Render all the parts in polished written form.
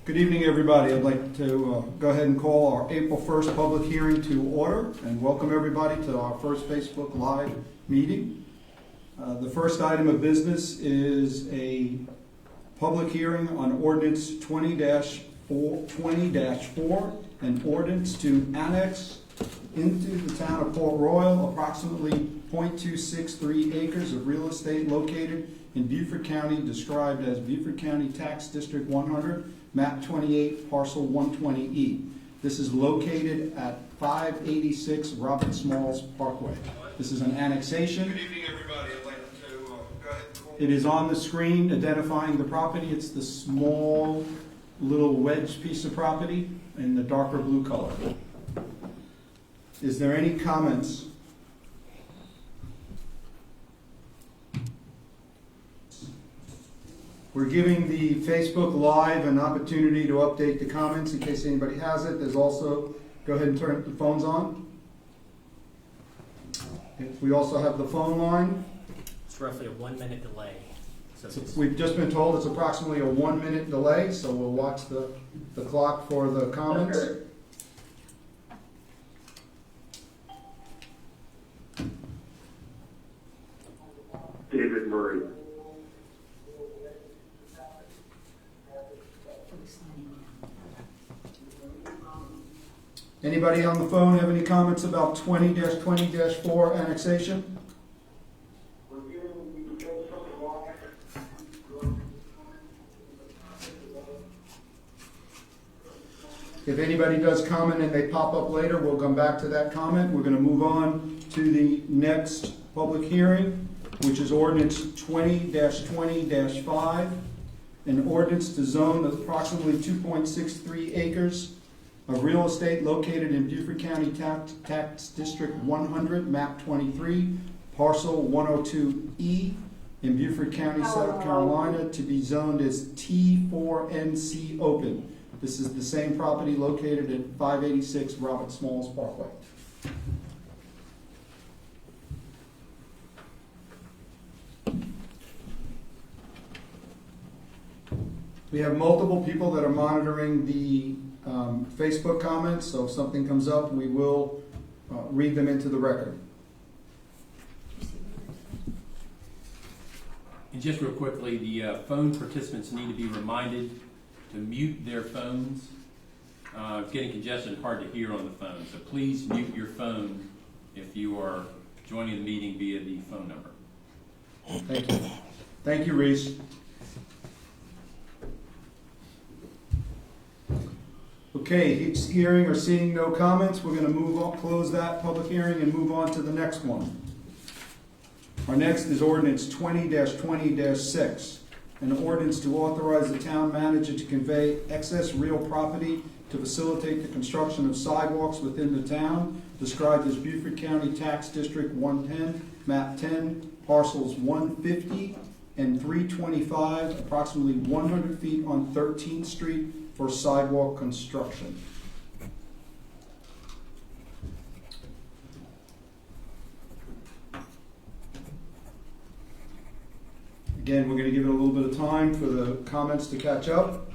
Good evening, everybody. I'd like to go ahead and call our April 1st public hearing to order and welcome everybody to our first Facebook Live meeting. The first item of business is a public hearing on ordinance 20-4, an ordinance to annex into the town of Port Royal approximately .263 acres of real estate located in Beaufort County, described as Beaufort County Tax District 100, map 28, parcel 120E. This is located at 586 Robert Smalls Parkway. This is an annexation. Good evening, everybody. I'd like to go ahead and call. It is on the screen identifying the property. It's the small little wedge piece of property in the darker blue color. Is there any comments? We're giving the Facebook Live an opportunity to update the comments in case anybody has it. There's also, go ahead and turn the phones on. We also have the phone line. It's roughly a 1 minute delay. So We've just been told it's approximately a 1 minute delay, so we'll watch the clock for the comments. David Murray. Anybody on the phone have any comments about 20-20-4 annexation? If anybody does comment and they pop up later, we'll come back to that comment. We're going to move on to the next public hearing, which is ordinance 20-20-5, an ordinance to zone approximately 2.63 acres of real estate located in Beaufort County Tax District 100, map 23, parcel 102E in Beaufort County, South Carolina, to be zoned as T4NC open. This is the same property located at 586 Robert Smalls Parkway. We have multiple people that are monitoring the Facebook comments, so if something comes up, we will read them into the record. And just real quickly, the phone participants need to be reminded to mute their phones. Getting congested, hard to hear on the phone, so please mute your phone if you are joining the meeting via the phone number. Thank you. Thank you, Reese. Okay, hearing or seeing no comments, we're going to move on, close that public hearing and move on to the next one. Our next is ordinance 20-20-6, an ordinance to authorize the town manager to convey excess real property to facilitate the construction of sidewalks within the town, described as Beaufort County Tax District 110, map 10, parcels 150 and 325, approximately 100 feet on 13th Street, for sidewalk construction. Again, we're going to give it a little bit of time for the comments to catch up.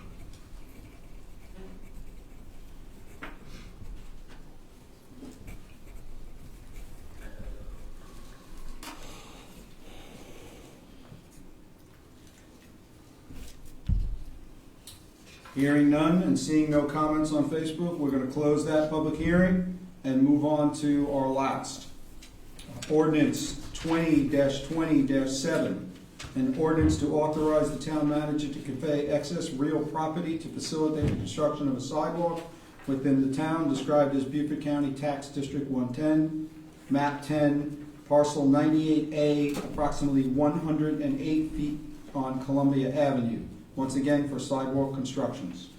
Hearing none and seeing no comments on Facebook, we're going to close that public hearing and move on to our last. Ordinance 20-20-7, an ordinance to authorize the town manager to convey excess real property to facilitate the construction of a sidewalk within the town, described as Beaufort County Tax District 110, map 10, parcel 98A, approximately 108 feet on Columbia Avenue. Once again, for sidewalk constructions.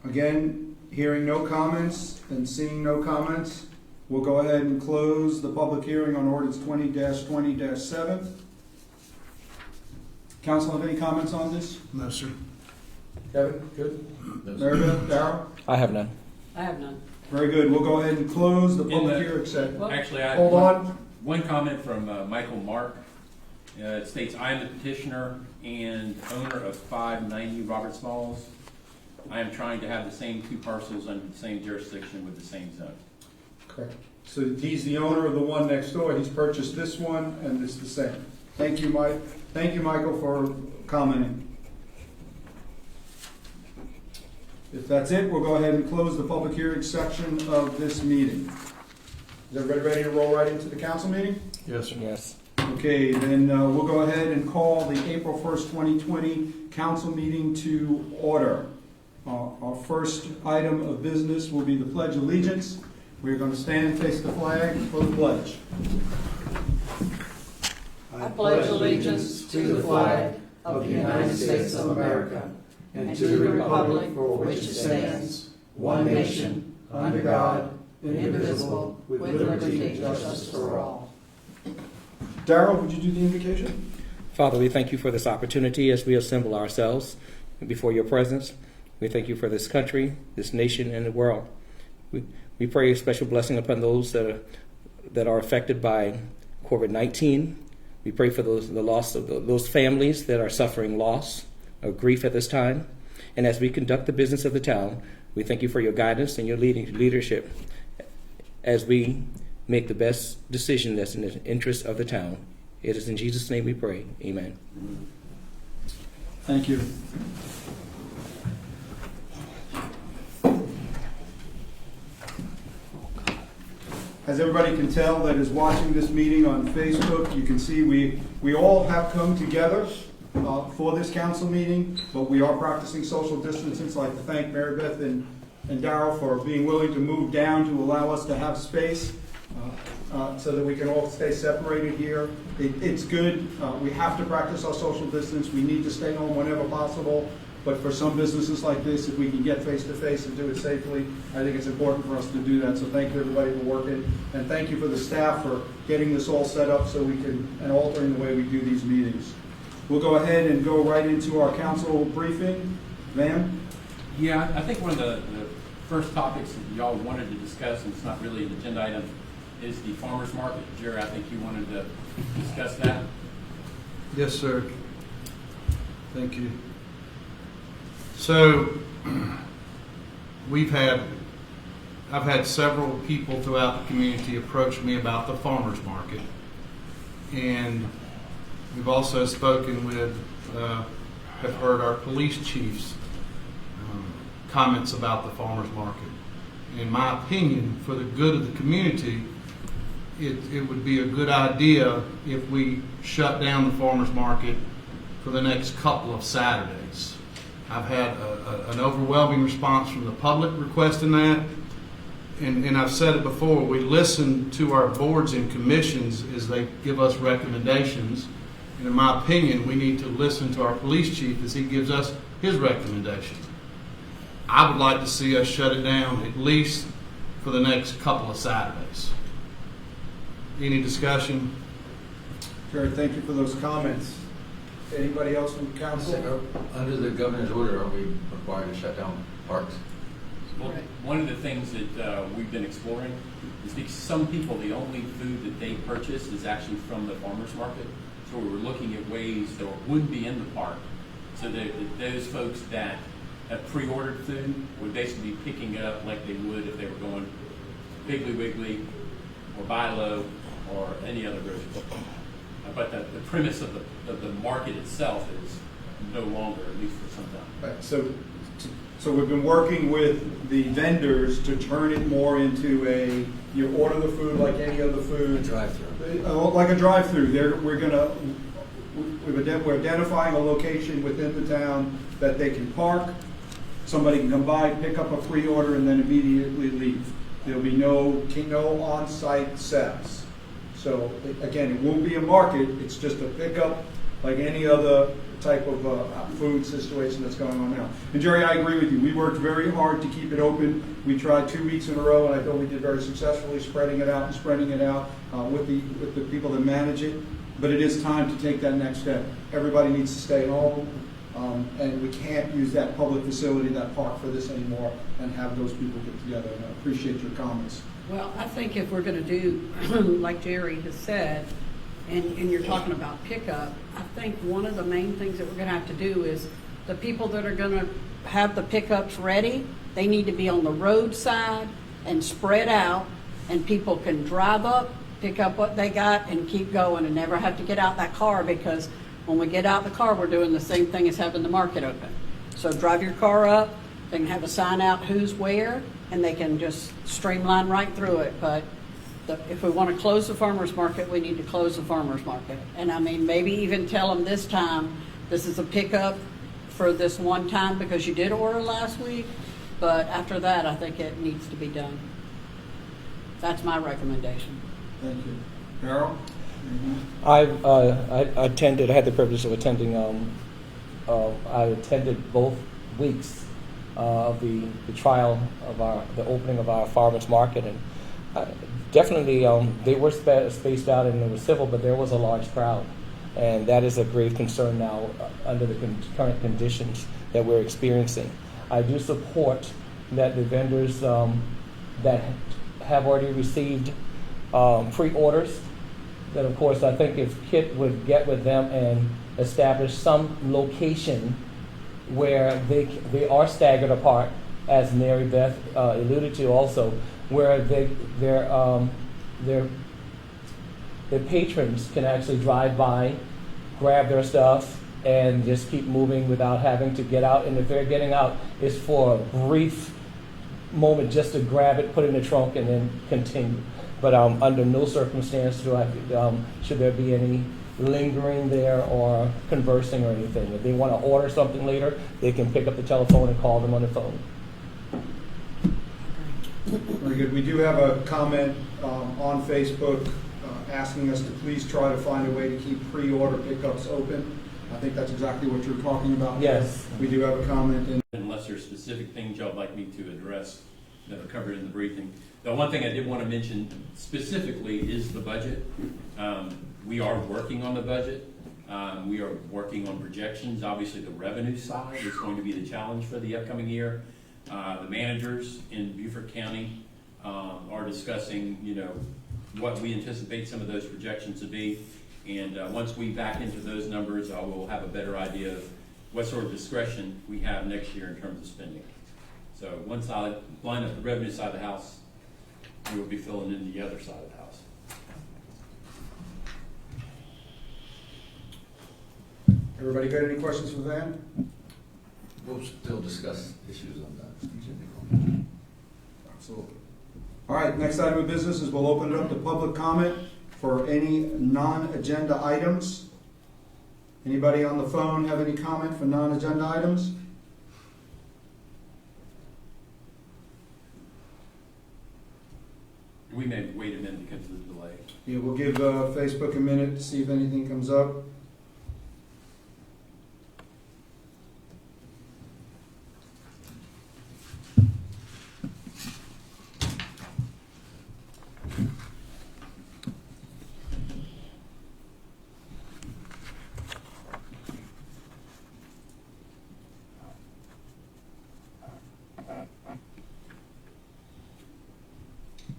Again, Hearing no comments and seeing no comments, we'll go ahead and close the public hearing on ordinance 20-20-7. Council have any comments on this? No, sir. Kevin, good? Mary Beth, Darrell? I have none. I have none. Very good. We'll go ahead and close the In public the- hearing section. Actually, I Hold on. one comment from Michael Mark. It states, I am the petitioner and owner of 590 Robert Smalls. I am trying to have the same two parcels under the same jurisdiction with the same zone. Correct. So he's the owner of the one next door. He's purchased this one, and it's the same. Thank you, Mike. Thank you, Michael, for commenting. If that's it, we'll go ahead and close the public hearing section of this meeting. Is everybody ready to roll right into the council meeting? Yes, sir. Yes. Okay, then we'll go ahead and call the April 1st, 2020 council meeting to order. Our first item of business will be the Pledge of Allegiance. We're going to stand and face the flag for the pledge. I pledge allegiance to the flag of the United States of America and to the republic for which it stands, one nation, under God, indivisible, with liberty and justice for all. Darrell, would you do the invocation? Father, we thank you for this opportunity as we assemble ourselves before your presence. We thank you for this country, this nation, and the world. We pray a special blessing upon those that are affected by COVID-19. We pray for the loss of those families that are suffering loss or grief at this time. And as we conduct the business of the town, we thank you for your guidance and your leadership as we make the best decision that's in the interest of the town. It is in Jesus' name we pray. Amen. Thank you. As everybody can tell that is watching this meeting on Facebook, you can see we all have come together for this council meeting, but we are practicing social distancing. So I'd like to thank Mary Beth and Darrell for being willing to move down to allow us to have space so that we can all stay separated here. It's good. We have to practice our social distance. We need to stay home whenever possible. But for some businesses like this, if we can get face-to-face and do it safely, I think it's important for us to do that. So thank you, everybody, for working. And thank you for the staff for getting this all set up so we can, and altering the way we do these meetings. We'll go ahead and go right into our council briefing. Van? Yeah, I think one of the first topics that y'all wanted to discuss, and it's not really an agenda item, is the farmer's market. Jerry, I think you wanted to discuss that. Yes, sir. Thank you. So, I've had several people throughout the community approach me about the farmer's market. And we've also spoken with, have heard our police chief's comments about the farmer's market. In my opinion, for the good of the community, it would be a good idea if we shut down the farmer's market for the next couple of Saturdays. I've had an overwhelming response from the public requesting that. And I've said it before, we listen to our boards and commissions as they give us recommendations. And in my opinion, we need to listen to our police chief as he gives us his recommendation. I would like to see us shut it down at least for the next couple of Saturdays. Any discussion? Jared, thank you for those comments. Anybody else from council? Under the governor's order, are we required to shut down parks? Well, one of the things that we've been exploring is because some people, the only food that they purchase is actually from the farmer's market. So we were looking at ways that would be in the park, so that those folks that have pre-ordered food would basically be picking it up like they would if they were going Piggly Wiggly or Buy Low or any other grocery store. But the premise of the market itself is no longer, at least for some time. Right, so we've been working with the vendors to turn it more into you order the food like any other food. Drive-through. Like a drive-through. We're identifying a location within the town that they can park. Somebody can come by, pick up a pre-order, and then immediately leave. There'll be no on-site sales. So again, it won't be a market. It's just a pickup like any other type of food situation that's going on now. And Jerry, I agree with you. We worked very hard to keep it open. We tried 2 weeks in a row, and I thought we did very successfully, spreading it out with the people that manage it. But it is time to take that next step. Everybody needs to stay home, and we can't use that public facility, that park, for this anymore, and have those people get together. And I appreciate your comments. Well, I think if we're going to do, like Jerry has said, and you're talking about pickup, I think one of the main things that we're going to have to do is the people that are going to have the pickups ready, they need to be on the roadside and spread out, and people can drive up, pick up what they got, and keep going, and never have to get out that car, because when we get out the car, we're doing the same thing as having the market open. So drive your car up, they can have a sign out who's where, and they can just streamline right through it. But if we want to close the farmer's market, we need to close the farmer's market. And I mean, maybe even tell them this time, this is a pickup for this one time because you did order last week. But after that, I think it needs to be done. That's my recommendation. Thank you. Carol? I attended. I had the privilege of attending. I attended both weeks of the trial of the opening of our farmers market, and definitely they were spaced out and it was civil, but there was a large crowd, and that is a grave concern now under the current conditions that we're experiencing. I do support that the vendors that have already received pre-orders, that of course I think if Kit would get with them and establish some location where they are staggered apart, as Mary Beth alluded to also, where their patrons can actually drive by, grab their stuff, and just keep moving without having to get out. And if they're getting out, it's for a brief moment just to grab it, put it in the trunk, and then continue. But under no circumstance should there be any lingering there or conversing or anything. If they want to order something later, they can pick up the telephone and call them on the phone. Very good. We do have a comment on Facebook asking us to please try to find a way to keep pre-order pickups open. I think that's exactly what you're talking about. Yes. We do have a comment. Unless there's specific things y'all like me to address that are covered in the briefing. The one thing I did want to mention specifically is the budget. We are working on the budget. We are working on projections. Obviously, the revenue side is going to be the challenge for the upcoming year. The managers in Beaufort County are discussing, what we anticipate some of those projections to be. And once we back into those numbers, I will have a better idea of what sort of discretion we have next year in terms of spending. So once I line up the revenue side of the house, we will be filling in the other side of the house. Everybody got any questions for Van? We'll still discuss issues on that. Absolutely. All right, next item of business is we'll open it up to public comment for any non-agenda items. Anybody on the phone have any comment for non-agenda items? We may wait a minute because of the delay. Yeah, we'll give Facebook a minute to see if anything comes up.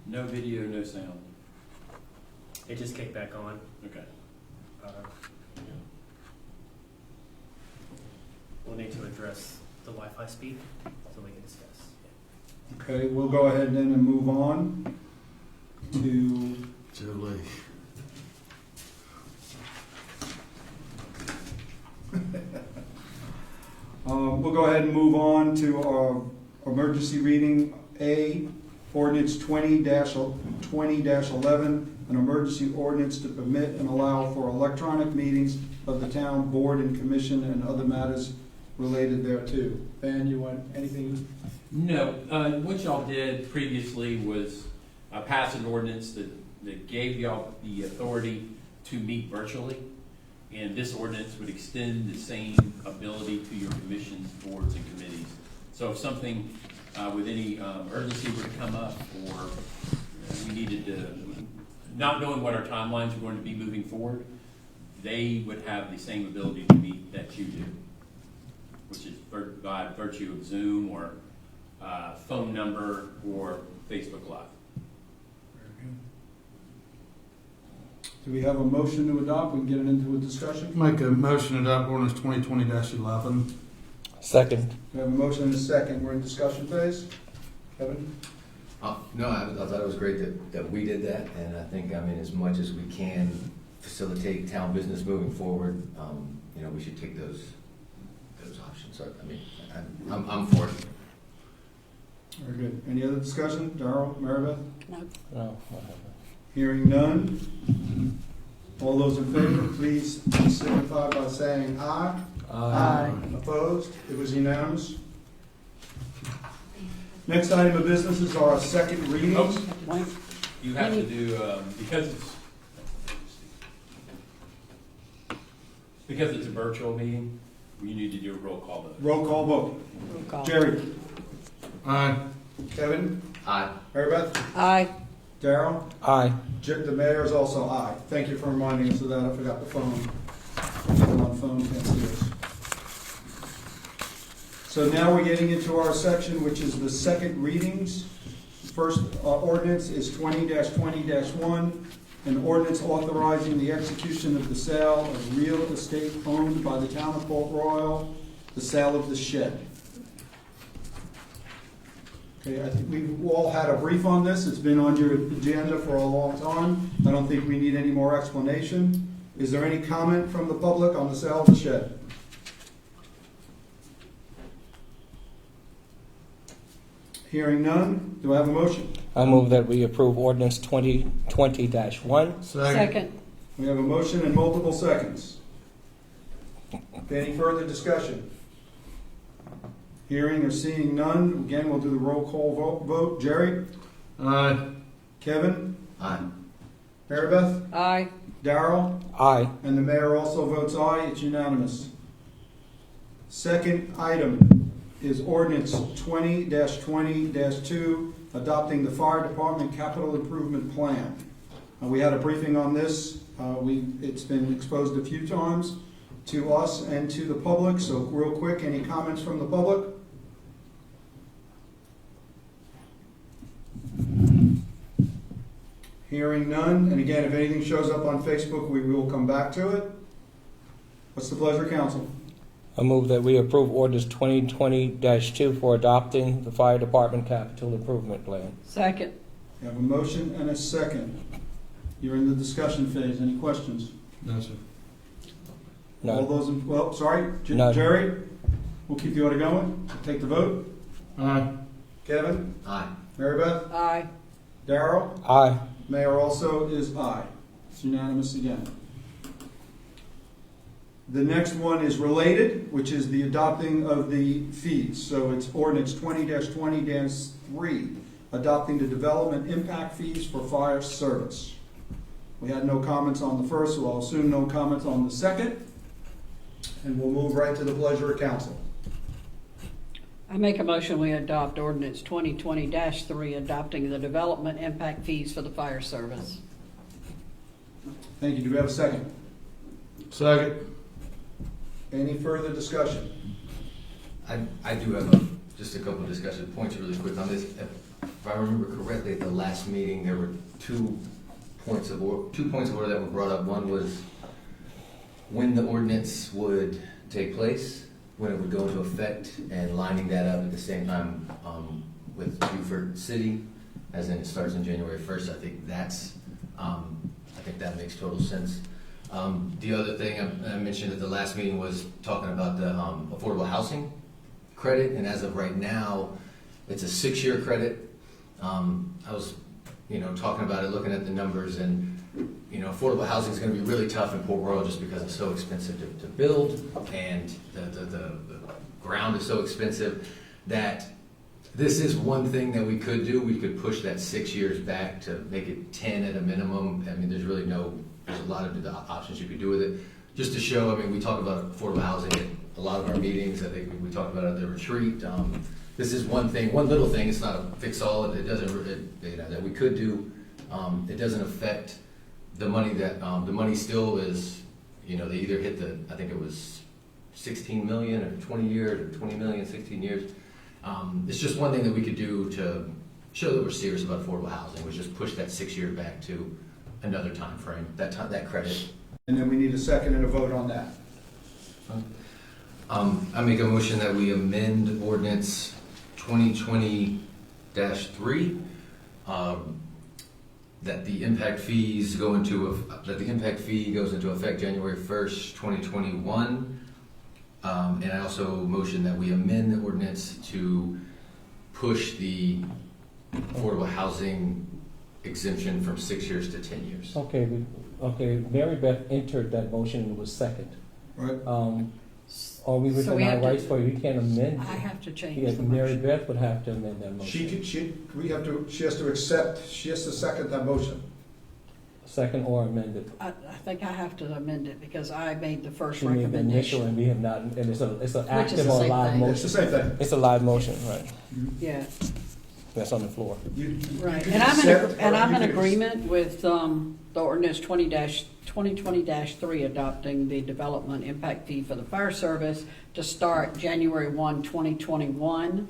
No video, no sound. It just kicked back on. Okay. We'll need to address the Wi-Fi speed so we can discuss. Okay, we'll go ahead then and move on to Julie. we'll go ahead and move on to our emergency reading A, ordinance 20-11, an emergency ordinance to permit and allow for electronic meetings of the town board and commission and other matters related thereto. Van, you want anything? No, what y'all did previously was pass an ordinance that gave y'all the authority to meet virtually. And this ordinance would extend the same ability to your commissions, boards, and committees. So if something with any urgency were to come up, or we needed to, not knowing what our timelines are going to be moving forward, they would have the same ability to meet that you do, which is by virtue of Zoom or phone number or Facebook Live. Do we have a motion to adopt? We can get it into a discussion. Make a motion to adopt ordinance 2020-11. Second. We have a motion and a second. We're in discussion phase. Kevin? No, I thought it was great that we did that, and I think, I mean, as much as we can facilitate town business moving forward, you know, we should take those options. So, I mean, I'm for it. Very good. Any other discussion? Darrell, Maribeth? No. Hearing none. All those in favor, please signify by saying aye. Aye. Opposed? It was unanimous. Next item of business is our second readings. You have to do, because it's a virtual meeting, you need to do a roll call vote. Roll call vote. Jerry? Aye. Kevin? Aye. Maribeth? Aye. Darrell? Aye. The mayor is also aye. Thank you for reminding us of that. I forgot the phone. People on phone can't see us. So now we're getting into our section, which is the second readings. First ordinance is 20-20-1, an ordinance authorizing the execution of the sale of real estate owned by the town of Port Royal, the sale of the shed. Okay, I think we've all had a brief on this. It's been on your agenda for a long time. I don't think we need any more explanation. Is there any comment from the public on the sale of the shed? Hearing none, do I have a motion? I move that we approve ordinance 2020-1. Second. We have a motion and multiple seconds. Any further discussion? Hearing or seeing none, again, we'll do the roll call vote. Jerry? Aye. Kevin? Aye. Maribeth? Aye. Darrell? Aye. And the mayor also votes aye. It's unanimous. Second item is ordinance 20-20-2, adopting the fire department capital improvement plan. We had a briefing on this. It's been exposed a few times to us and to the public. So real quick, any comments from the public? Hearing none. And again, if anything shows up on Facebook, we will come back to it. What's the pleasure, council? I move that we approve ordinance 2020-2 for adopting the fire department capital improvement plan. Second. We have a motion and a second. You're in the discussion phase. Any questions? No, sir. All None. those in, well, sorry, None. Jerry? We'll keep the order going. Take the vote. Aye. Kevin? Aye. Maribeth? Aye. Darrell? Aye. Mayor also is aye. It's unanimous again. The next one is related, which is the adopting of the fees. So it's ordinance 20-20-3, adopting the development impact fees for fire service. We had no comments on the first, so I'll assume no comments on the second. And we'll move right to the pleasure of council. I make a motion we adopt ordinance 2020-3, adopting the development impact fees for the fire service. Thank you. Do we have a second? Second. Any further discussion? I do have just a couple of discussion points really quick on this. If I remember correctly, at the last meeting, there were 2 points of order that were brought up. One was when the ordinance would take place, when it would go into effect, and lining that up at the same time with Beaufort City, as in it starts on January 1st. I think that makes total sense. The other thing I mentioned at the last meeting was talking about the affordable housing credit, and as of right now, it's a 6-year credit. I was, talking about it, looking at the numbers, and affordable housing is going to be really tough in Port Royal just because it's so expensive to build, and the ground is so expensive that this is one thing that we could do. We could push that 6 years back to make it 10 at a minimum. I mean, there's a lot of the options you could do with it. just to show, I mean, we talk about affordable housing at a lot of our meetings. I think we talked about it at the retreat. This is one thing, one little thing. It's not a fix-all. It doesn't, that we could do. It doesn't affect the money that, the money still is, you know, they either hit I think it was 16 million or 20 years, or 20 million, 16 years. It's just one thing that we could do to show that we're serious about affordable housing, was just push that 6 year back to another time frame, that credit. And then we need a second and a vote on that. I make a motion that we amend ordinance 2020-3, that the impact fee goes into effect January 1st, 2021. And I also motion that we amend the ordinance to push the affordable housing exemption from 6 years to 10 years. Okay, Mary Beth entered that motion and was second. Right. Are we So within we our have to- rights for, we can't amend? I have to change Yes, the Mary motion. Beth would have to amend that motion. She has to second that motion. Second or amended. I think I have to amend it because I made the first She made the initial recommendation. and we have not, and it's an Which is active the or same live thing. It's the motion. same thing. It's a live motion, right, Yeah, that's on the floor. You right. can And I'm accept in, or you can agreement with the ordinance 2020-3 adopting the development impact fee for the fire service to start January 1, 2021,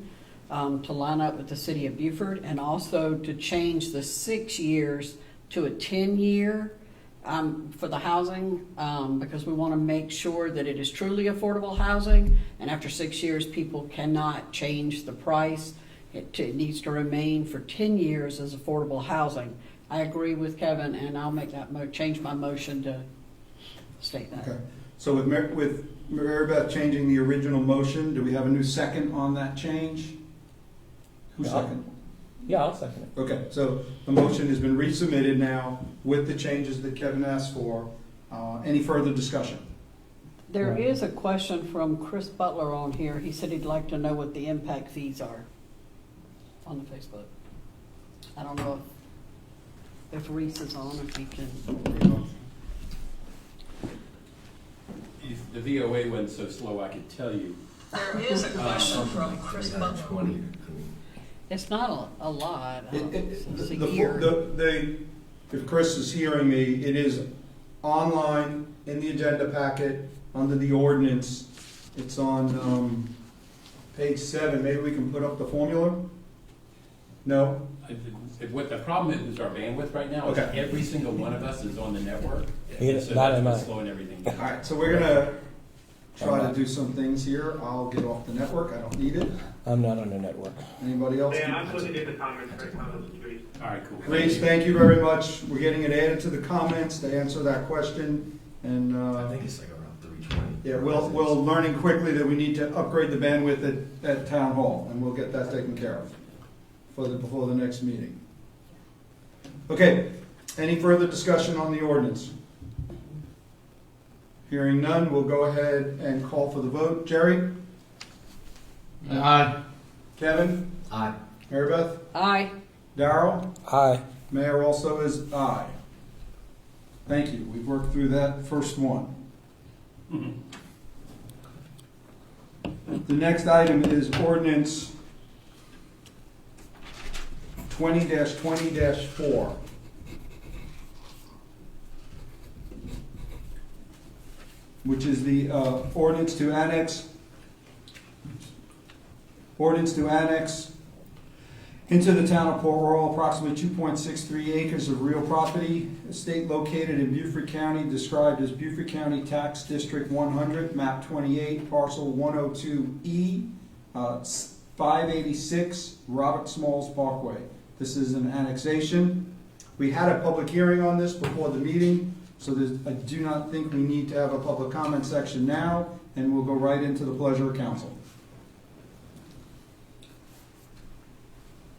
to line up with the city of Beaufort, and also to change the 6 years to a 10-year for the housing, because we want to make sure that it is truly affordable housing, and after 6 years, people cannot change the price. It needs to remain for 10 years as affordable housing. I agree with Kevin, and I'll make that change my motion to state that. Okay. So with Mary Beth changing the original motion, do we have a new second on that change? Who's Yeah. second? Yeah, I'll second it. Okay, so the motion has been resubmitted now with the changes that Kevin asked for. Any further discussion? There is a question from Chris Butler on here. He said he'd like to know what the impact fees are on the Facebook. I don't know if Reese is on, if he can. If the VOA wasn't so slow, I could tell you. There is a question from Chris Butler. 20. I mean, It's not a lot. It's a The- year. If Chris is hearing me, it is online in the agenda packet under the ordinance. It's on page 7. Maybe we can put up the formula? No? What the problem is our bandwidth right now. Is Okay. every single one of us is on the network. Yeah, So not that's in what's mine. slowing everything All down. right, so we're gonna try to do some things here. I'll get off the network. I don't need it. I'm not on the network. Anybody else? Dan, I'm supposed to get the comments right now, this is Reese. All right, cool. Reese, thank you very much. We're getting it added to the comments to answer that question. And, I think it's like around 320. yeah, we're learning quickly that we need to upgrade the bandwidth at Town Hall, and we'll get that taken care of before the next meeting. Okay, any further discussion on the ordinance? Hearing none, we'll go ahead and call for the vote. Jerry? Aye. Kevin? Aye. Mary Beth? Aye. Darrell? Aye. Mayor also is aye. Thank you. We've worked through that first one. The next item is ordinance 20-20-4. Which is the ordinance to annex into the town of Port Royal approximately 2.63 acres of real property, estate located in Beaufort County, described as Beaufort County Tax District 100, map 28, parcel 102E, 586 Robert Smalls Parkway. This is an annexation. We had a public hearing on this before the meeting, so I do not think we need to have a public comment section now, and we'll go right into the pleasure of council.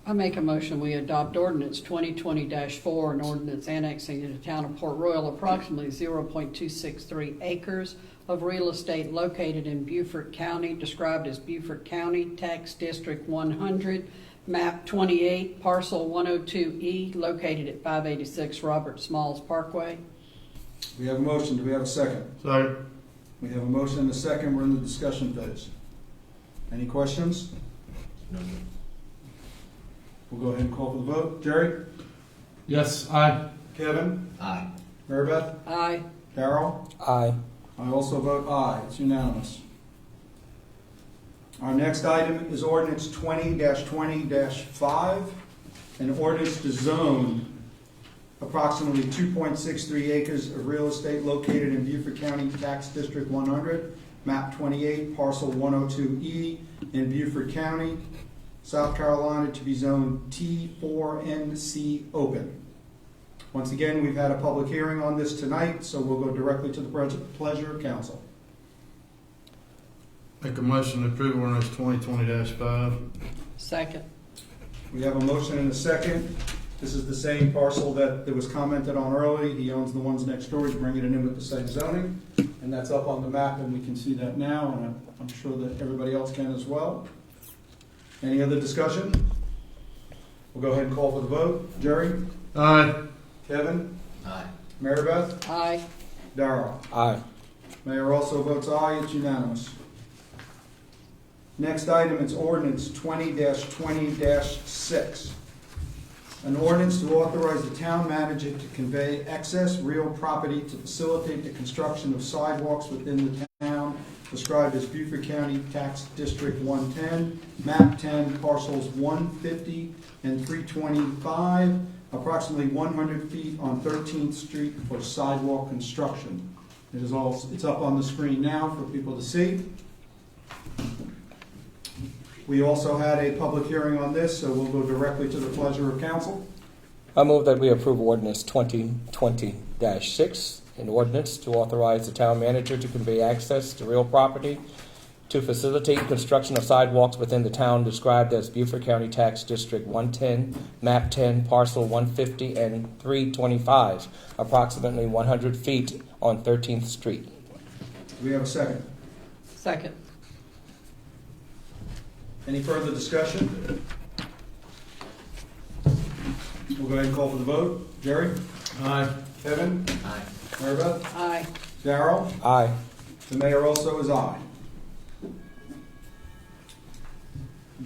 I make a motion, we adopt ordinance 2020-4, an ordinance annexing into the town of Port Royal approximately 0.263 acres of real estate located in Beaufort County, described as Beaufort County Tax District 100, map 28, parcel 102E, located at 586 Robert Smalls Parkway. We have a motion. Do we have a second? Second. We have a motion and a second. We're in the discussion phase. Any questions? No, We'll go ahead and call for the vote. Jerry? Yes, aye. Kevin? Aye. Maribeth? Aye. Darrell? Aye. I also vote aye. It's unanimous. Our next item is ordinance 20-20-5, an ordinance to zone approximately 2.63 acres of real estate located in Beaufort County Tax District 100, map 28, parcel 102E in Beaufort County, South Carolina, to be zoned T4NC open. Once again, we've had a public hearing on this tonight, so we'll go directly to the pleasure of council. Make a motion to approve ordinance 2020-5. Second. We have a motion and a second. This is the same parcel that was commented on earlier. He owns the ones next door. He's bringing it in with the same zoning. And that's up on the map, and we can see that now, and I'm sure that everybody else can as well. Any other discussion? We'll go ahead and call for the vote. Jerry? Aye. Kevin? Aye. Maribeth? Aye. Darrell? Aye. Mayor also votes aye. It's unanimous. Next item is ordinance 20-20-6. An ordinance to authorize the town manager to convey excess real property to facilitate the construction of sidewalks within the town described as Beaufort County Tax District 110, map 10, parcels 150 and 325, approximately 100 feet on 13th Street for sidewalk construction. It's up on the screen now for people to see. We also had a public hearing on this, so we'll go directly to the pleasure of council. I move that we approve ordinance 2020-6, an ordinance to authorize the town manager to convey access to real property to facilitate construction of sidewalks within the town described as Beaufort County Tax District 110, map 10, parcel 150 and 325, approximately 100 feet on 13th Street. Do we have a second? Second. Any further discussion? We'll go ahead and call for the vote. Jerry? Aye. Kevin? Aye. Maribeth? Aye. Darrell? Aye. The mayor also is aye.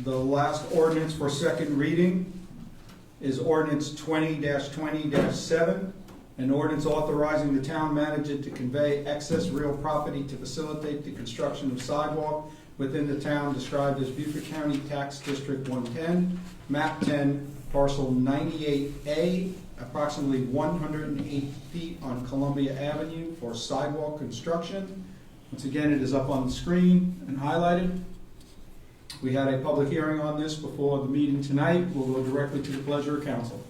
The last ordinance for second reading is ordinance 20-20-7, an ordinance authorizing the town manager to convey excess real property to facilitate the construction of sidewalk within the town described as Beaufort County Tax District 110, map 10, parcel 98A, approximately 108 feet on Columbia Avenue for sidewalk construction. Once again, it is up on the screen and highlighted. We had a public hearing on this before the meeting tonight. We'll go directly to the pleasure of council.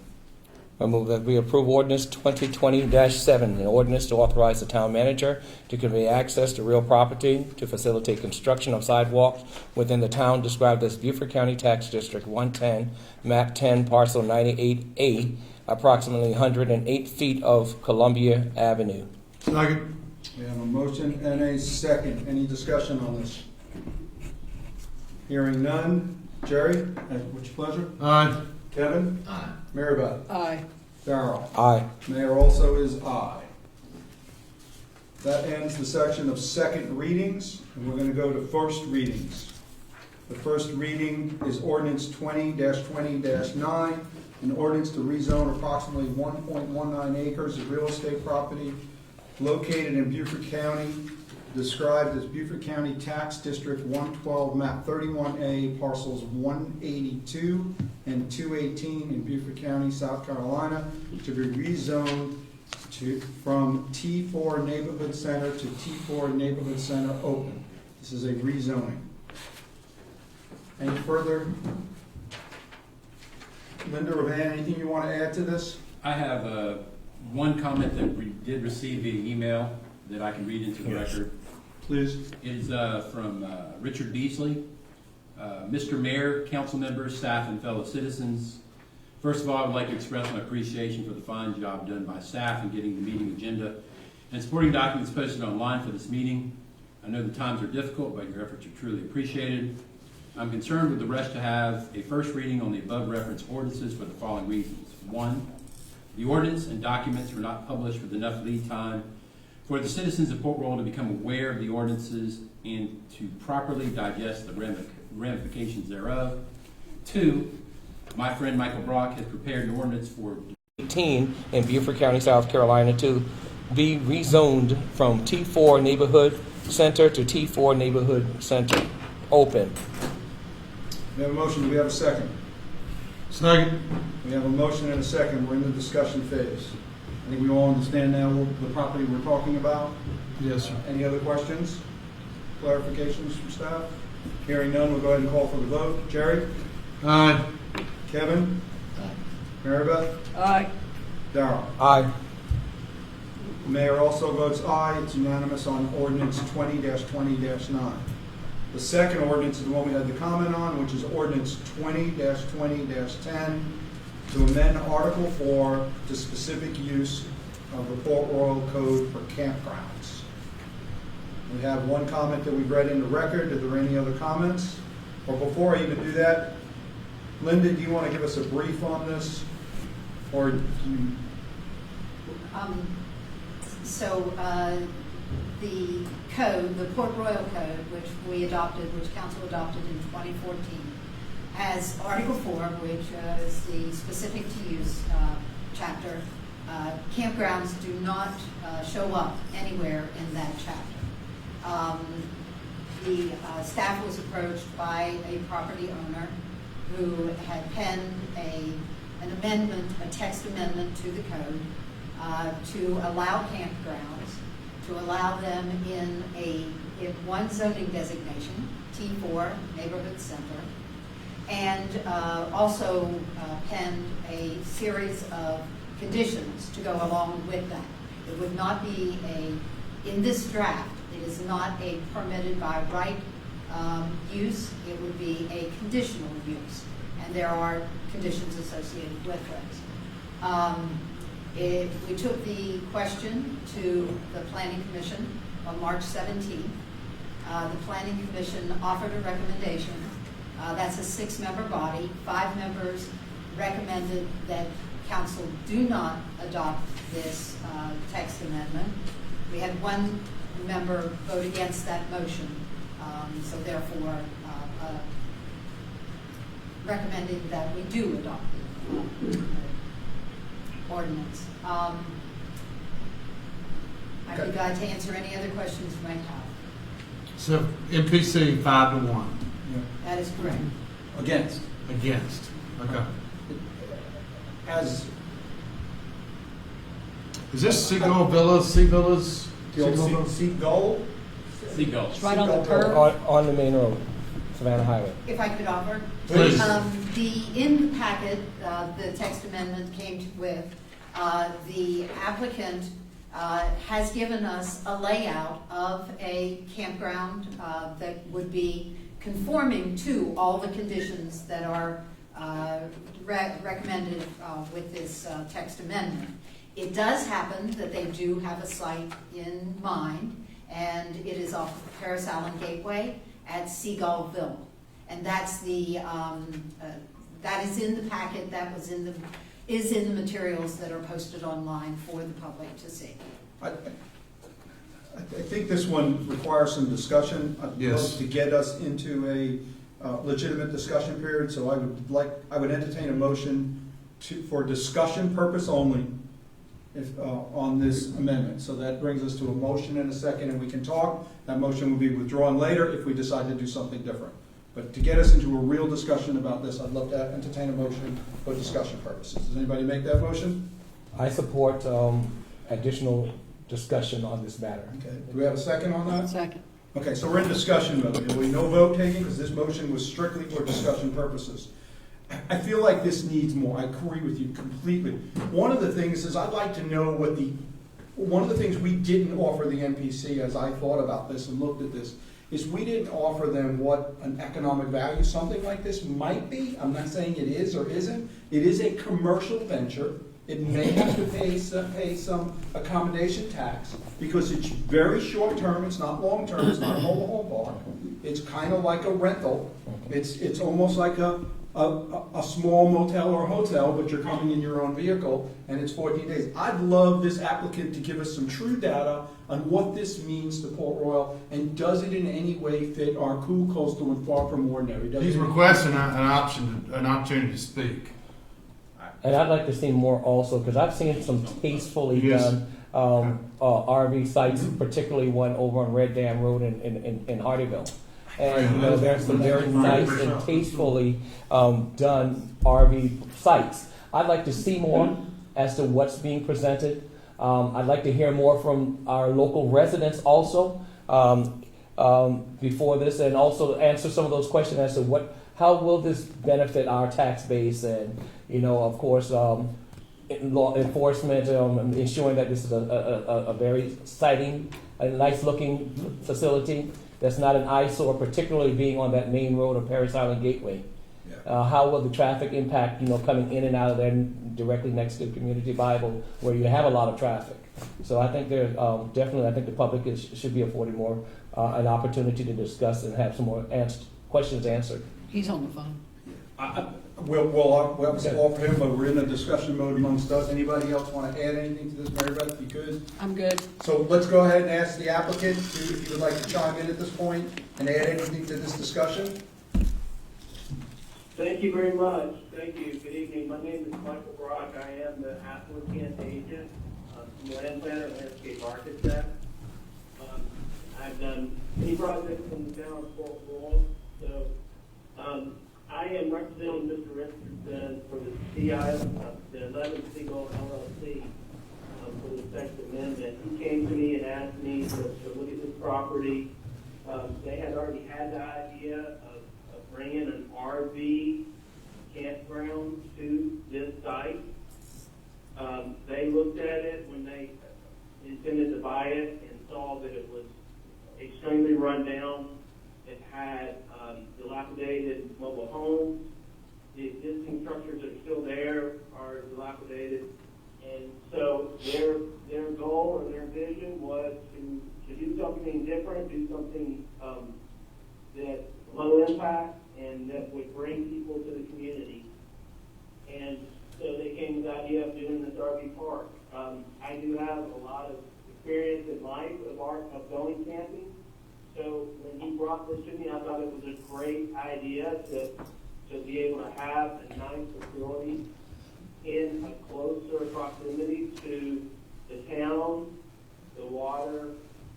I move that we approve ordinance 2020-7, an ordinance to authorize the town manager to convey access to real property to facilitate construction of sidewalks within the town described as Beaufort County Tax District 110, map 10, parcel 98A, approximately 108 feet of Columbia Avenue. Second. We have a motion and a second. Any discussion on this? Hearing none. Jerry, what's your pleasure? Aye. Kevin? Aye. Maribeth? Aye. Darrell? Aye. Mayor also is aye. That ends the section of second readings, and we're going to go to first readings. The first reading is ordinance 20-20-9, an ordinance to rezone approximately 1.19 acres of real estate property located in Beaufort County, described as Beaufort County Tax District 112, map 31A, parcels 182 and 218 in Beaufort County, South Carolina, to be rezoned from T4 Neighborhood Center to T4 Neighborhood Center open. This is a rezoning. Any further? Linda or Van, anything you want to add to this? I have one comment that we did receive via email that I can read into the record. Please. It is from Richard Beasley. Mr. Mayor, council members, staff, and fellow citizens. First of all, I would like to express my appreciation for the fine job done by staff in getting the meeting agenda and supporting documents posted online for this meeting. I know the times are difficult, but your efforts are truly appreciated. I'm concerned with the rush to have a first reading on the above referenced ordinances for the following reasons. 1, the ordinance and documents were not published with enough lead time For the citizens of Port Royal to become aware of the ordinances and to properly digest the ramifications thereof. 2, my friend Michael Brock has prepared an ordinance for 18 in Beaufort County, South Carolina, to be rezoned from T4 Neighborhood Center to T4 Neighborhood Center. Open. We have a motion, do we have a second? Second. We have a motion and a second, we're in the discussion phase. I think we all understand now the property we're talking about. Yes, sir. Any other questions, clarifications from staff? Hearing none, we'll go ahead and call for the vote. Jerry? Aye. Kevin? Maribeth? Aye. Darrell? Aye. The mayor also votes aye. It's unanimous on ordinance 20-20-9. The second ordinance is the one we had the comment on, which is ordinance 20-20-10, to amend Article 4 to specific use of the Port Royal Code for campgrounds. We have one comment that we've read in the record. Are there any other comments? Or before I even do that, Linda, do you want to give us a brief on this? Or do you... The code, the Port Royal Code, which council adopted in 2014, has Article 4, which is the specific to use chapter. Campgrounds do not show up anywhere in that chapter. The staff was approached by a property owner who had penned an amendment, a text amendment to the code to allow campgrounds, to allow them in one zoning designation, T4 Neighborhood Center, and also penned a series of conditions to go along with that. It would not be in this draft, it is not a permitted by right use, it would be a conditional use, and there are conditions associated with those. We took the question to the Planning Commission on March 17th. The Planning Commission offered a recommendation. That's a 6-member body. 5 members recommended that council do not adopt this text amendment. We had 1 member vote against that motion, so therefore recommending that we do adopt the ordinance. I'd be glad to answer any other questions you might have. So MPC 5-1. That is correct. Against? Against. Okay. As Is this Seagull Villas? Sea Villas? the old Seagull? Seagulls. Right on the Seagull curve. On the main road, Savannah Highway. If I could offer. Please. In the packet, the text amendment came with, the applicant has given us a layout of a campground that would be conforming to all the conditions that are recommended with this text amendment. It does happen that they do have a site in mind, and it is off of Paris Allen Gateway at Seagullville. And that's that is in the packet, that was is in the materials that are posted online for the public to see. I think this one requires some discussion. I'd Yes. love to get us into a legitimate discussion period, so I would entertain a motion for discussion purpose only on this amendment. So that brings us to a motion and a second, and we can talk. That motion will be withdrawn later if we decide to do something different. But to get us into a real discussion about this, I'd love to entertain a motion for discussion purposes. Does anybody make that motion? I support additional discussion on this matter. Okay. Do we have a second on that? Second. Okay, so we're in discussion mode. There will be no vote taking because this motion was strictly for discussion purposes. I feel like this needs more. I agree with you completely. One of the things is I'd like to know one of the things we didn't offer the NPC as I thought about this and looked at this is we didn't offer them what an economic value something like this might be. I'm not saying it is or isn't. It is a commercial venture. It may have to pay some accommodation tax because it's very short term. It's not long term. It's not a mobile home park. It's kind of like a rental. It's almost like a a small motel or hotel, but you're coming in your own vehicle, and it's 14 days. I'd love this applicant to give us some true data on what this means to Port Royal, and does it in any way fit our cool, coastal, and far from ordinary? Does He's it- requesting an opportunity to speak. And I'd like to see more also, because I've seen some tastefully Yes. done RV sites, particularly one over on Red Dam Road in Hardyville. And you know, there's some very nice and tastefully done RV sites. I'd like to see more as to what's being presented. I'd like to hear more from our local residents also before this, and also answer some of those questions as to how will this benefit our tax base, and you know, of course, law enforcement, ensuring that this is a very exciting, a nice looking facility that's not an eyesore, particularly being on that main road of Paris Island Gateway. How will the traffic impact, you know, coming in and out of there directly next to Community Bible, where you have a lot of traffic? So I think there definitely, I think the public should be afforded more an opportunity to discuss and have some more questions answered. He's on the phone. We'll obviously offer him, but we're in a discussion mode amongst us. Anybody else want to add anything to this, Mary Beth, if you could? I'm good. So let's go ahead and ask the applicant if he would like to chime in at this point and add anything to this discussion. Thank you very much. Thank you. Good evening. My name is Michael Brock. I am the applicant agent, land planner, landscape architect. I've done many projects in the town of Fort Royal. So I am representing Mr. Richardson for the CI, the 11 Siegel LLC, for the Text Amendment. He came to me and asked me to look at this property. They had already had the idea of bringing an RV campground to this site. They looked at it when they intended to buy it and saw that it was extremely run down. It had dilapidated mobile homes. The existing structures that are still there are dilapidated. And so their goal or their vision was to do something different, do something that low impact and that would bring people to the community. And so they came with the idea of doing this RV park. I do have a lot of experience in life of going camping. So when he brought this to me, I thought it was a great idea to be able to have a nice facility in a closer proximity to the town, the water,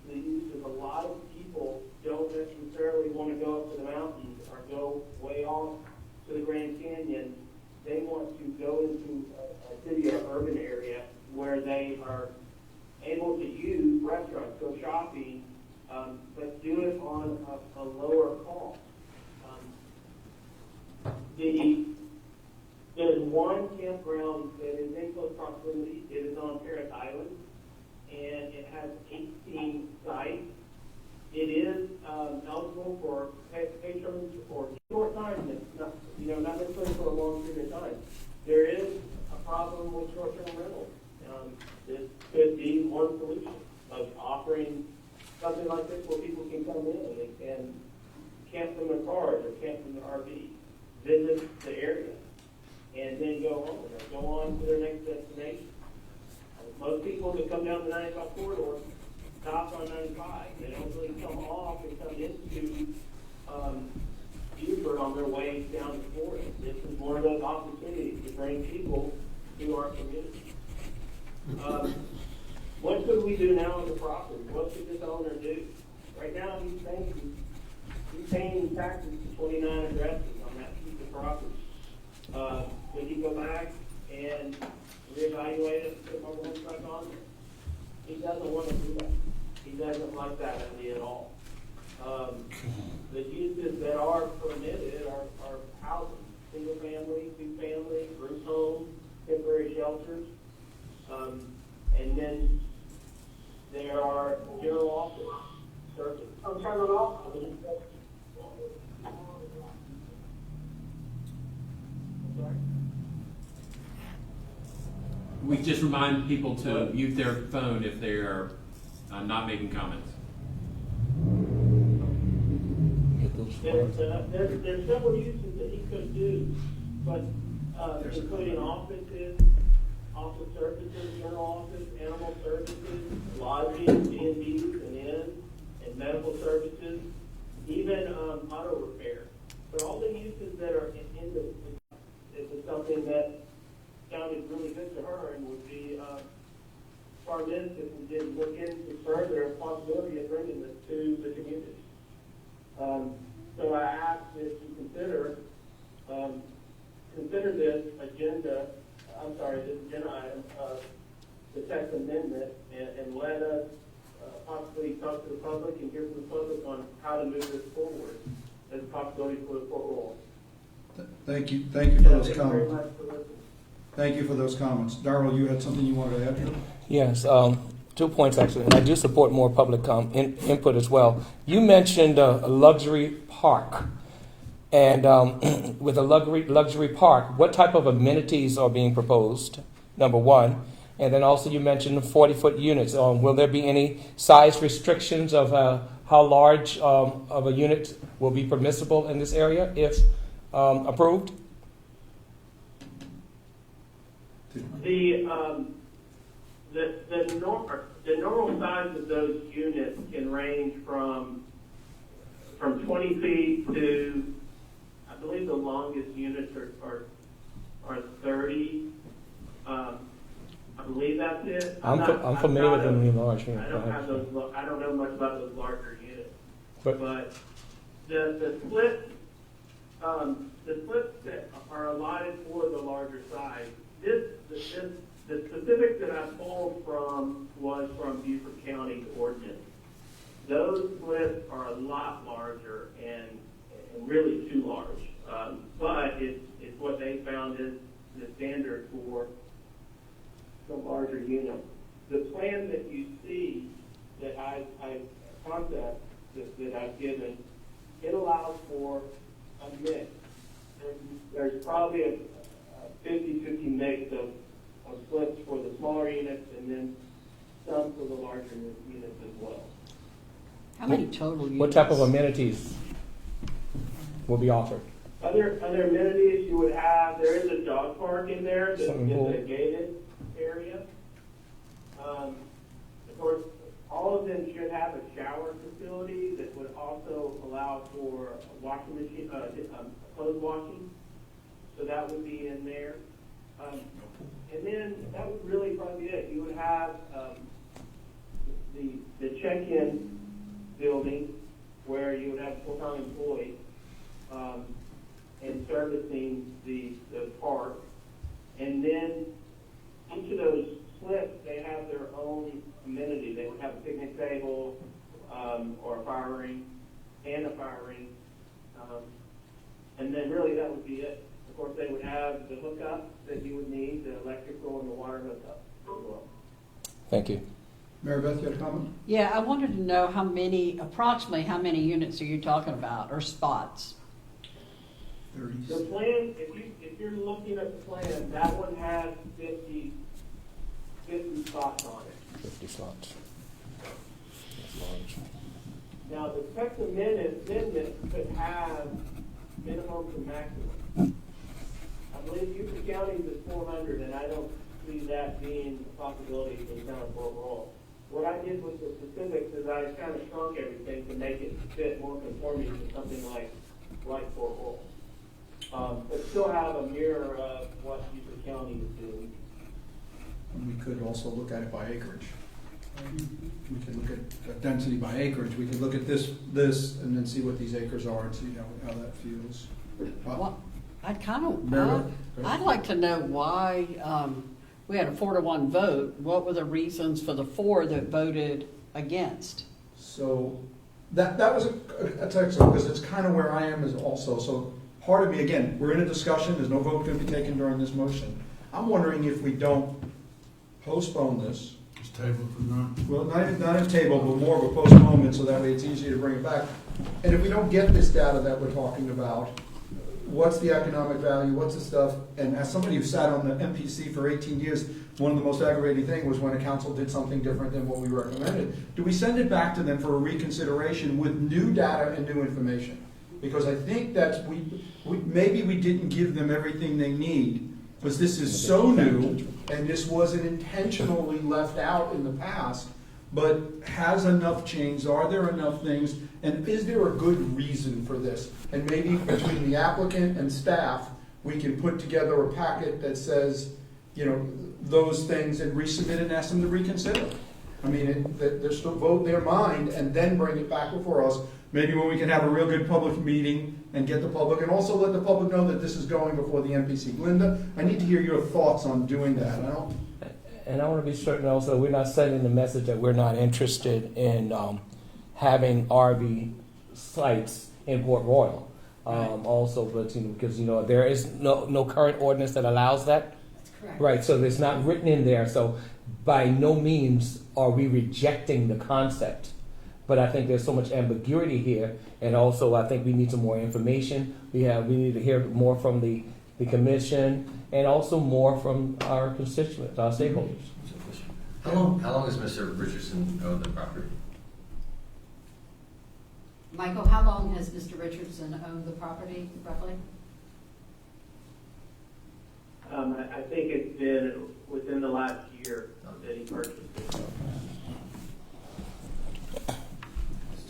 the use of a lot of people don't necessarily want to go up to the mountains or go way off to the Grand Canyon. They want to go into a city or urban area where they are able to use restaurants, go shopping, but do it on a lower cost. There's one campground that is in close proximity. It is on Paris Island, and it has 18 sites. It is eligible for patrons for a short time. It's not necessarily for a long period of time. There is a problem with short-term rentals. This could be one solution of offering something like this where people can come in and they can camp from their cars or camp from their RV, visit the area, and then go home or go on to their next destination. Most people that come down the 95 corridor stop on 95. They don't really come off and come into Buford on their way down to Florida. This is one of those opportunities to bring people to our community. What could we do now on the property? What should this owner do? Right now, he's paying taxes to 29 addresses on that piece of property. Would he go back and reevaluate it and put mobile homes back on there? He doesn't want to do that. He doesn't like that idea at all. The uses that are permitted are housing, single family, two family, group homes, temporary shelters, and then there are general office services. I'm turning it off. Sorry. We just remind people to mute their phone if they are not making comments. Get those There's several uses that he could do, but, including offices, office services, general office, animal services, lodging, B&Bs and inns, and medical services, even, auto repair. But all the uses that are in this, this is something that sounded really good to her and would be, far this if we did look into further possibility of bringing this to the community. So I ask that you consider this agenda item, the text amendment, and let us possibly talk to the public and hear from the public on how to move this forward as a possibility for the Fort Royal. Thank you for those Thank you very comments. much for listening. Thank you for those comments. Darrell, you had something you wanted to add here? Yes, 2 points actually, and I do support more public input as well. You mentioned a luxury park, and with a luxury park, what type of amenities are being proposed? Number one, and then also you mentioned 40-foot units. Will there be any size restrictions of how large of a unit will be permissible in this area if approved? The normal size of those units can range from 20 feet to, I believe the longest units are 30. I believe that's it. I'm familiar with them being large. I don't have those. I don't know much about those larger units. But the splits that are allotted for the larger size. The specifics that I pulled from was from Beaufort County ordinance. Those splits are a lot larger and really too large. But it's what they found is the standard for the larger units. The plan that you see that I concept that I've given, it allows for a mix. There's probably a 50-50 mix of splits for the smaller units and then some for the larger units as well. How many total units? What type of amenities will be offered? Other amenities you would have, there is a dog park in there that's Swimming pool. a gated area. Of course, all of them should have a shower facility that would also allow for a washing machine, clothes washing. So that would be in there. And then that would really probably be it. You would have the check-in building where you would have full-time employees and servicing the park. And then each of those slips, they have their own amenity. They would have a picnic table or a fire ring and a fire ring. And then really that would be it. Of course, they would have the hookup that you would need, the electrical and the water hookup as well. Thank you. Mary Beth, you had a comment? Yeah, I wanted to know approximately how many units are you talking about, or spots? 30. The plan, if you're looking at the plan, that one has 50 spots on it. 50 slots. Now, the text amendment could have minimums and maximums. I believe Beaufort County is 400, and I don't see that being a possibility for the town of Fort Royal. What I did with the specifics is I kind of shrunk everything to make it fit more conforming to something like Fort Royal. But still have a mirror of what Beaufort County is doing. And we could also look at it by acreage. We could look at density by acreage. We could look at this, and then see what these acres are and see how that feels. Well, Mary Beth? I'd like to know why we had a 4-1 vote. What were the reasons for the 4 that voted against? So that was that's excellent, because it's kind of where I am as also. So part of me, again, we're in a discussion. There's no vote going to be taken during this motion. I'm wondering if we don't postpone this. Just table for now. Well, not a table, but more of a postponement, so that way it's easier to bring it back. And if we don't get this data that we're talking about, what's the economic value, what's the stuff? And as somebody who sat on the MPC for 18 years, one of the most aggravating things was when a council did something different than what we recommended. Do we send it back to them for a reconsideration with new data and new information? because I think that's, maybe we didn't give them everything they need, because this is so new, and this wasn't intentionally left out in the past, but has enough changed? Are there enough things? And is there a good reason for this? And maybe between the applicant and staff, we can put together a packet that says, you know, those things and resubmit and ask them to reconsider. I mean, they're still vote their mind and then bring it back before us. Maybe when we can have a real good public meeting and get the public, and also let the public know that this is going before the MPC. Linda, I need to hear your thoughts on doing that. And I want to be certain also, we're not sending the message that we're not interested in having RV sites in Port Royal. Also, but because there is no current ordinance that allows that. That's correct. Right, so it's not written in there. So by no means are we rejecting the concept. But I think there's so much ambiguity here, and also I think we need some more information. We need to hear more from the commission, and also more from our constituents, our stakeholders. How long has Mr. Richardson owned the property? Michael, how long has Mr. Richardson owned the property, roughly? I think it's been within the last year that he purchased it.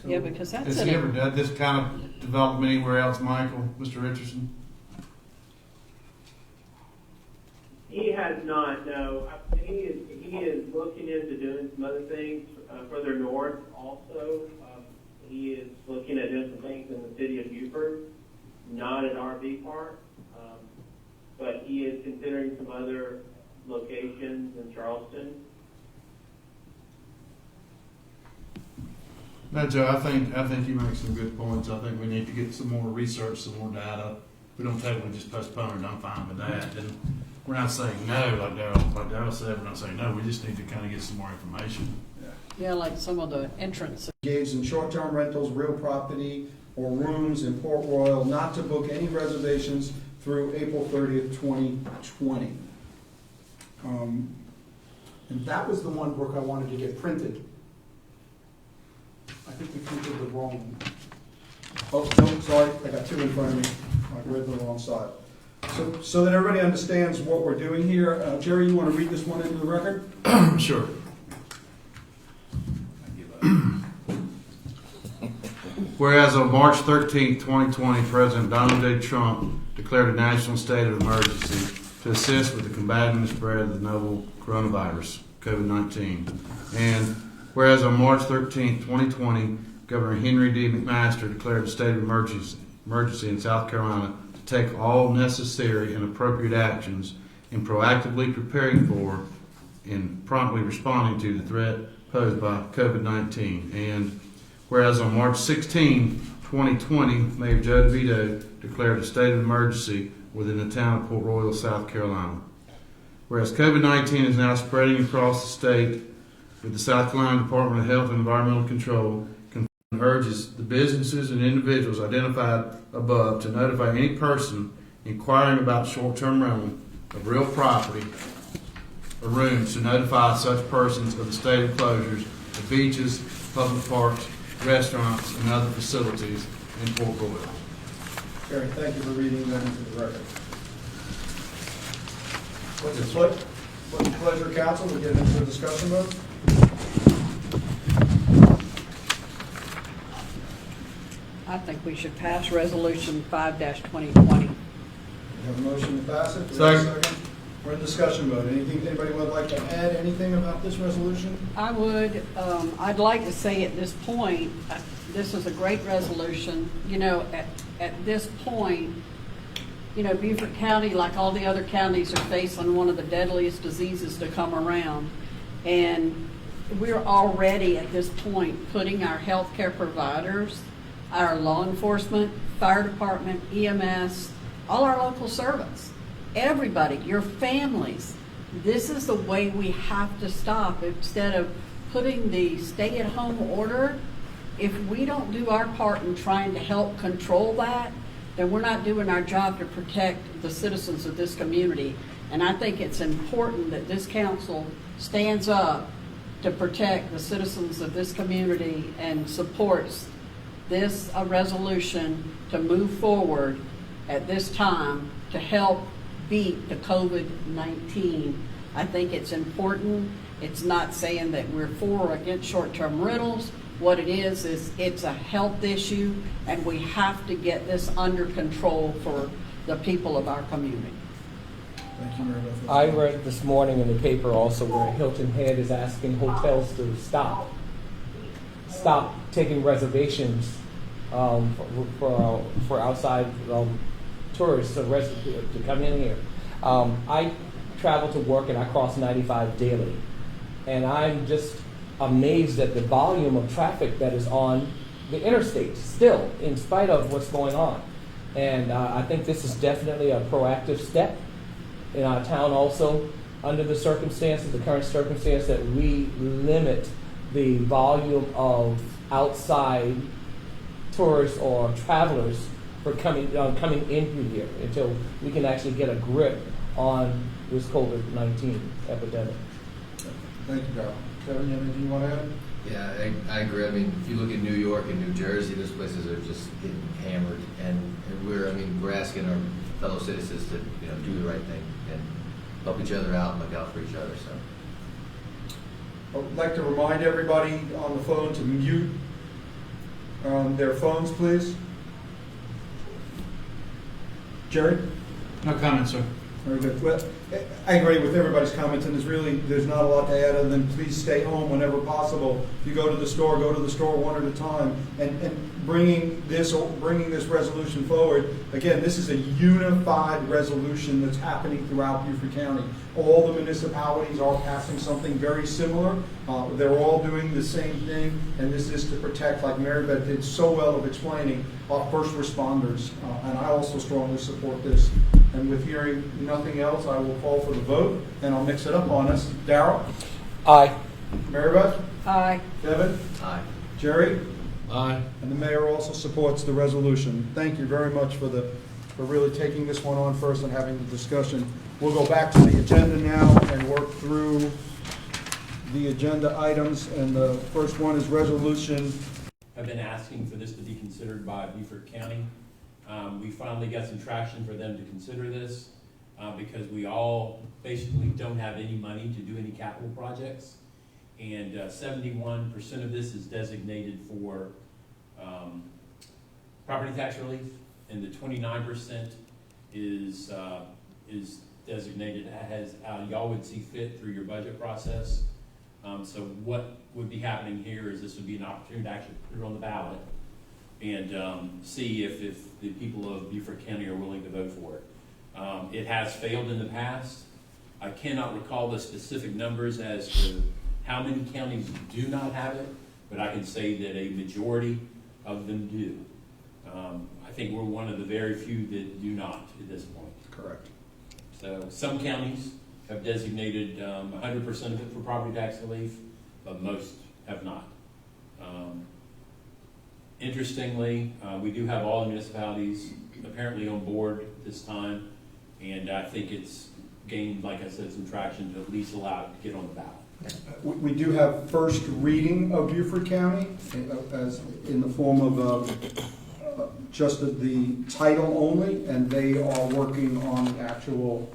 Yeah, because that's Has he ever done this kind of development anywhere else, Michael, Mr. Richardson? He has not, no. He is looking into doing some other things further north also. He is looking at doing some things in the city of Beaufort, not an RV park, but he is considering some other locations in Charleston. No, Joe, I think you make some good points. I think we need to get some more research, some more data. We don't take, we just postpone it. I'm fine with that. And we're not saying no, like Darryl said, we're not saying no. We just need to kind of get some more information. Yeah, like some of the entrances. Engaged in short-term rentals, real property, or rooms in Port Royal, not to book any reservations through April 30th, 2020. And that was the one, Brooke, I wanted to get printed. I think we printed the wrong one. Oh, no, sorry, I got two in front of me. I read the wrong side. So that everybody understands what we're doing here, Jerry, you want to read this one into the record? Sure. Whereas on March 13, 2020, President Donald J. Trump declared a national state of emergency to assist with the combating the spread of the novel coronavirus, COVID-19. And whereas on March 13, 2020, Governor Henry D. McMaster declared a state of emergency in South Carolina to take all necessary and appropriate actions in proactively preparing for and promptly responding to the threat posed by COVID-19. And whereas on March 16, 2020, Mayor Joe DeVito declared a state of emergency within the town of Port Royal, South Carolina. Whereas COVID-19 is now spreading across the state, with the South Carolina Department of Health and Environmental Control urges the businesses and individuals identified above to notify any person inquiring about short-term rental of real property or rooms to notify such persons of the state of closures of beaches, public parks, restaurants, and other facilities in Port Royal. Jerry, thank you for reading that into the record. What's the pleasure, council? We get into a discussion mode? I think we should pass Resolution 5-2020. We have a motion to pass it. Do we have a Second. We're in discussion mode. Anybody would like to add anything about this resolution? I would, I'd like to say at this point, this is a great resolution. You know, at this point, you know, Beaufort County, like all the other counties, are facing one of the deadliest diseases to come around. And we're already at this point putting our healthcare providers, our law enforcement, fire department, EMS, all our local servants, everybody, your families. This is the way we have to stop. Instead of putting the stay-at-home order, if we don't do our part in trying to help control that, then we're not doing our job to protect the citizens of this community. And I think it's important that this council stands up to protect the citizens of this community and supports this a resolution to move forward at this time to help beat the COVID-19. I think it's important. It's not saying that we're for or against short-term rentals. What it is it's a health issue, and we have to get this under control for the people of our community. Thank you, Mary Beth. I read this morning in the paper also where Hilton Head is asking hotels to stop taking reservations for outside tourists to come in here. I travel to work and I cross 95 daily, and I'm just amazed at the volume of traffic that is on the interstate still, in spite of what's going on. And I think this is definitely a proactive step in our town also, under the circumstances, the current circumstance, that we limit the volume of outside tourists or travelers for coming in through here until we can actually get a grip on this COVID-19 epidemic. Thank you, Darrell. Kevin, you have anything you want to add? Yeah, I agree. I mean, if you look at New York and New Jersey, those places are just getting hammered, and we're asking our fellow citizens to do the right thing and help each other out and look out for each other. So I'd like to remind everybody on the phone to mute their phones, please. Jerry? No comment, sir. Very good. Well, I agree with everybody's comments, and there's not a lot to add other than please stay home whenever possible. If you go to the store one at a time. And bringing this resolution forward, again, this is a unified resolution that's happening throughout Beaufort County. All the municipalities are passing something very similar. They're all doing the same thing, and this is to protect, like Mary Beth did so well of explaining, our first responders. And I also strongly support this. And with hearing nothing else, I will call for the vote, and I'll mix it up on us. Darrell? Aye. Mary Beth? Aye. Kevin? aye. Jerry? Aye. And the mayor also supports the resolution. Thank you very much for really taking this one on first and having the discussion. We'll go back to the agenda now and work through the agenda items. And the first one is resolution. I've been asking for this to be considered by Beaufort County. We finally got some traction for them to consider this because we all basically don't have any money to do any capital projects. And 71% of this is designated for property tax relief, and the 29% is designated as y'all would see fit through your budget process. So what would be happening here is this would be an opportunity to actually put it on the ballot and see if the people of Beaufort County are willing to vote for it. It has failed in the past. I cannot recall the specific numbers as to how many counties do not have it, but I can say that a majority of them do. I think we're one of the very few that do not at this point. Correct. So some counties have designated 100% of it for property tax relief, but most have not. Interestingly, we do have all the municipalities apparently on board this time, and I think it's gained, like I said, some traction to at least allow it to get on the ballot. We do have first reading of Beaufort County as in the form of just the title only, and they are working on the actual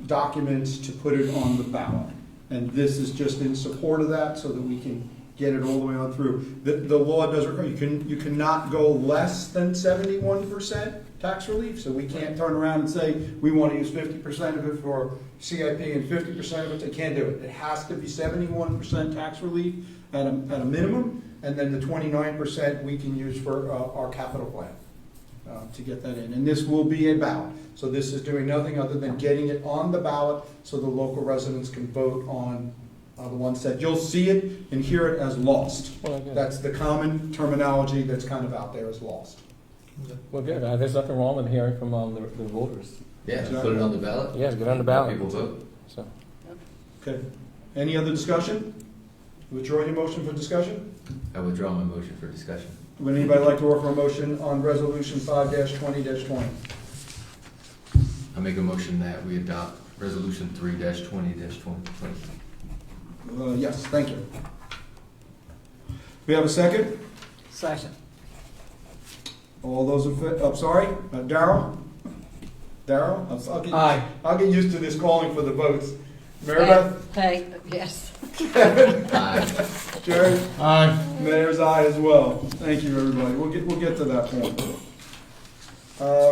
documents to put it on the ballot. And this is just in support of that so that we can get it all the way on through. The law does require, you cannot go less than 71% tax relief, so we can't turn around and say we want to use 50% of it for CIP and 50% of it, they can't do it. It has to be 71% tax relief at a minimum, and then the 29% we can use for our capital plan to get that in. And this will be a ballot. So this is doing nothing other than getting it on the ballot so the local residents can vote on the ones that you'll see it and hear it as lost. Well, good. That's the common terminology that's kind of out there as lost. Well, good. There's nothing wrong with hearing from the voters. Yeah, put it on the ballot. Yeah, get on the ballot. People vote. So. Okay. Any other discussion? Withdraw your motion for discussion? I withdraw my motion for discussion. Would anybody like to offer a motion on resolution 5-20-20? I make a motion that we adopt resolution 3-20-2020. Yes, thank you. We have a second? Second. All those in favor, I'm sorry, Darrell? Darrell? Aye. I'll get used to this calling for the votes. Maribeth? Hey, yes. Aye. Jerry? Aye. Mayor's aye as well. Thank you, everybody. We'll get to that point.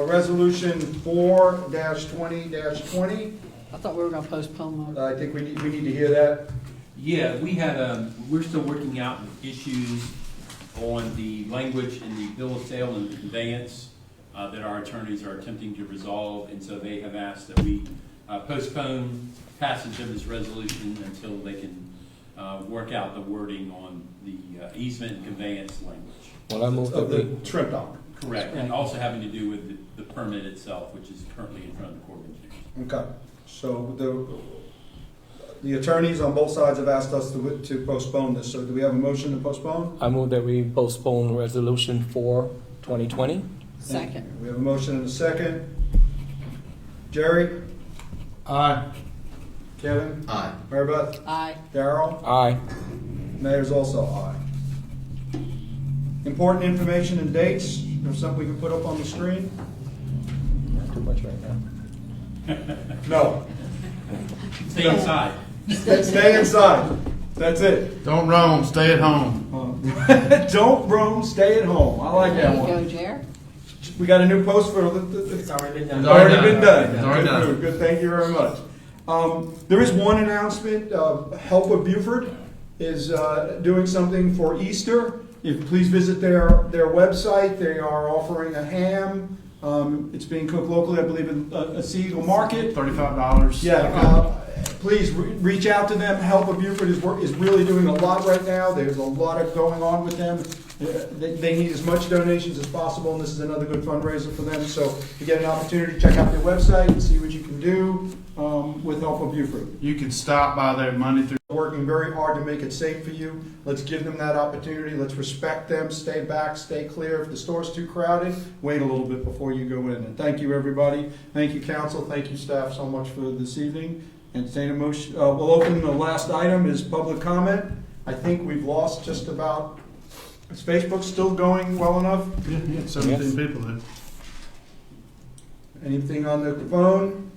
Resolution 4-20-20. I thought we were gonna postpone I think we need to hear that. Yeah, we had, we're still working out issues on the language in the bill of sale and the conveyance that our attorneys are attempting to resolve, and so they have asked that we postpone passage of this resolution until they can work out the wording on the easement and conveyance language. Well, I move that Of the we, shrimp dock. Correct, and also having to do with the permit itself, which is currently in front of the Corps of Engineers. Okay. So the attorneys on both sides have asked us to postpone this. So do we have a motion to postpone? I move that we postpone resolution 4-2020. Second. We have a motion and a second. Jerry? Aye. Kevin? Aye. Maribeth? Aye. Darrell? Aye. Mayor's also aye. Important information and dates. There's something we can put up on the screen? Not too much right now. No. Stay inside. Stay inside. That's it. Don't roam, stay at home. Don't roam, stay at home. I like There that you one. go, Jer. We got a new post for It's already been done. It's already been done. It's already Good done. move. Good, thank you very much. There is one announcement. Help of Buford is doing something for Easter. If please visit their website. They are offering a ham. It's being cooked locally, I believe, in a Seagull Market. $35. Yeah, please reach out to them. Help of Buford is really doing a lot right now. There's a lot of going on with them. They need as much donations as possible, and this is another good fundraiser for them. So if you get an opportunity, check out their website and see what you can do with Help of Buford. You can stop by there Monday through. Working very hard to make it safe for you. Let's give them that opportunity. Let's respect them. Stay back, stay clear. If the store's too crowded, wait a little bit before you go in. And thank you, everybody. Thank you, council. Thank you, staff, so much for this evening. Entertain a motion. We'll open the last item is public comment. I think we've lost just about. Is Facebook still going well enough? Yeah, 17 people there. Anything on the phone?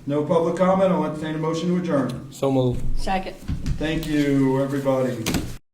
No public comment. I'll entertain a motion to adjourn. So moved. Second. Thank you, everybody.